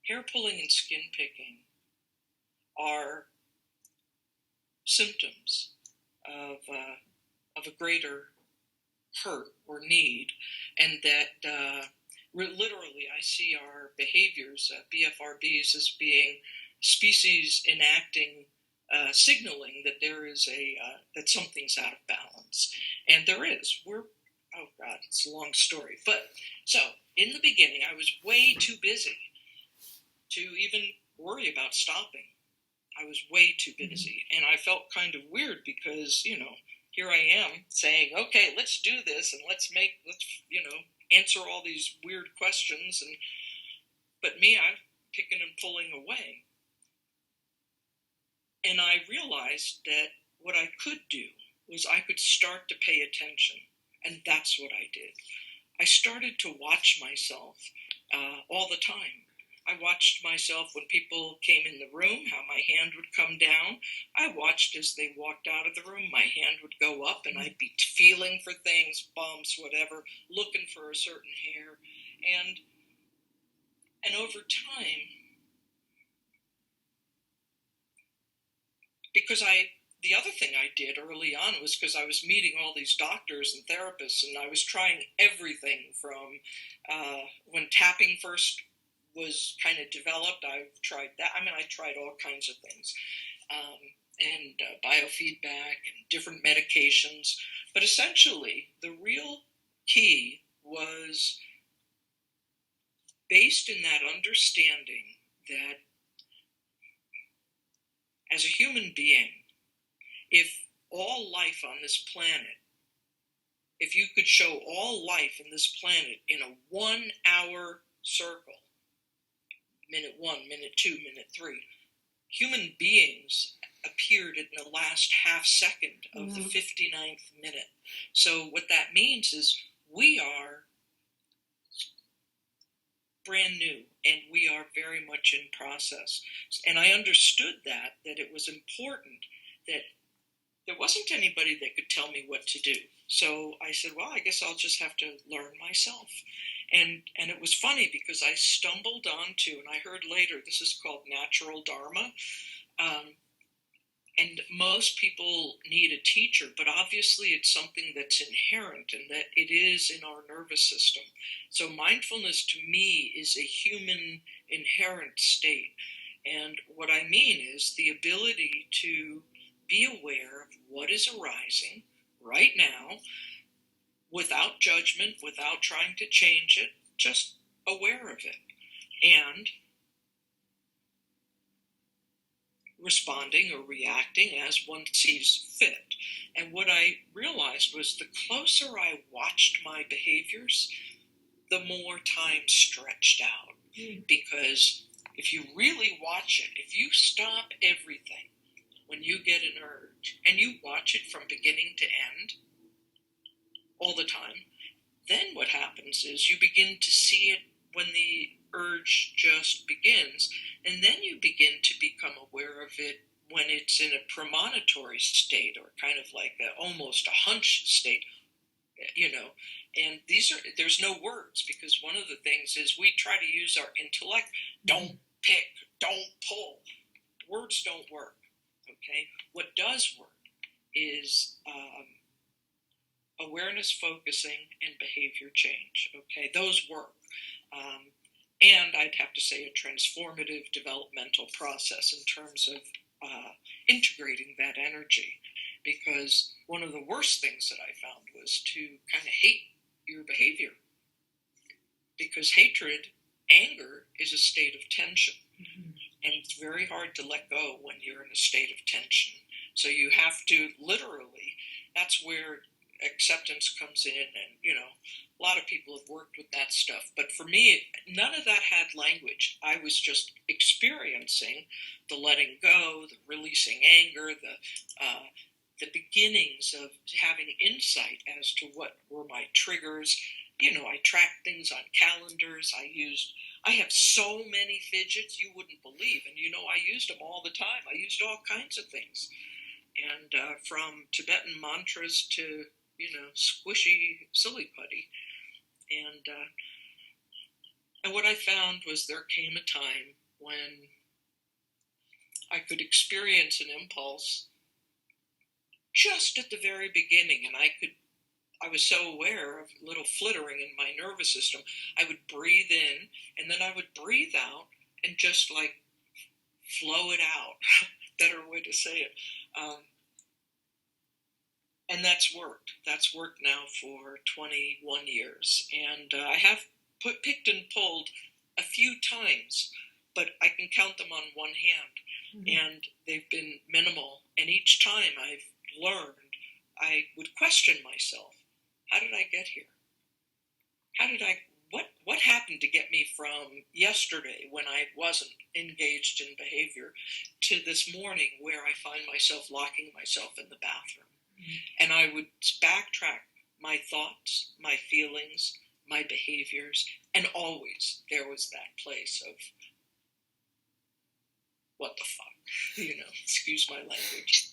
hair pulling and skin picking are symptoms of a greater hurt or need, and that literally I see our behaviors, BFRBs, as being species enacting, signaling that there is that something's out of balance, and there is. Oh God, it's a long story, but so in the beginning I was way too busy to even worry about stopping. I was way too busy, and I felt kind of weird because, here I am saying, okay, let's do this, and let's answer all these weird questions, but me, I'm picking and pulling away. And I realized that what I could do was I could start to pay attention, and that's what I did. I started to watch myself all the time. I watched myself when people came in the room, how my hand would come down. I watched as they walked out of the room, my hand would go up, and I'd be feeling for things, bumps, whatever, looking for a certain hair. And over time, because the other thing I did early on was because I was meeting all these doctors and therapists, and I was trying everything from when tapping first was kind of developed. I've tried that. I tried all kinds of things, and biofeedback and different medications. But essentially, the real key was based in that understanding that as a human being, if all life on this planet, if you could show all life in this planet in a 1 hour circle, minute 1, minute 2, minute 3, human beings appeared in the last half second of the 59th minute. So what that means is we are brand new, and we are very much in process. And I understood that it was important that there wasn't anybody that could tell me what to do. So I said, well, I guess I'll just have to learn myself. And it was funny because I stumbled onto, and I heard later, this is called natural dharma. And most people need a teacher, but obviously it's something that's inherent and that it is in our nervous system. So mindfulness to me is a human inherent state. And what I mean is the ability to be aware of what is arising right now without judgment, without trying to change it, just aware of it. And responding or reacting as one sees fit. And what I realized was the closer I watched my behaviors, the more time stretched out. Because if you really watch it, if you stop everything when you get an urge and you watch it from beginning to end all the time, then what happens is you begin to see it when the urge just begins, and then you begin to become aware of it when it's in a premonitory state, or kind of like almost a hunch state, and there's no words, because one of the things is we try to use our intellect. Don't pick, don't pull. Words don't work, okay? What does work is awareness, focusing, and behavior change, okay? Those work. And I'd have to say a transformative developmental process in terms of integrating that energy. Because one of the worst things that I found was to kind of hate your behavior. Because hatred, anger, is a state of tension. And it's very hard to let go when you're in a state of tension. So you have to literally, that's where acceptance comes in, and a lot of people have worked with that stuff, but for me none of that had language. I was just experiencing the letting go, the releasing anger, the beginnings of having insight as to what were my triggers. I tracked things on calendars. I have so many fidgets you wouldn't believe, and I used them all the time. I used all kinds of things, and from Tibetan mantras to squishy silly putty. And what I found was there came a time when I could experience an impulse just at the very beginning, and I was so aware of a little flittering in my nervous system. I would breathe in, and then I would breathe out, and just like flow it out. Better way to say it. And that's worked. That's worked now for 21 years. And I have picked and pulled a few times, but I can count them on one hand. Mm-hmm. And they've been minimal. And each time I've learned, I would question myself. How did I get here? What happened to get me from yesterday when I wasn't engaged in behavior to this morning where I find myself locking myself in the bathroom? Mm-hmm. And I would backtrack my thoughts, my feelings, my behaviors, and always there was that place of, what the fuck? Excuse my language.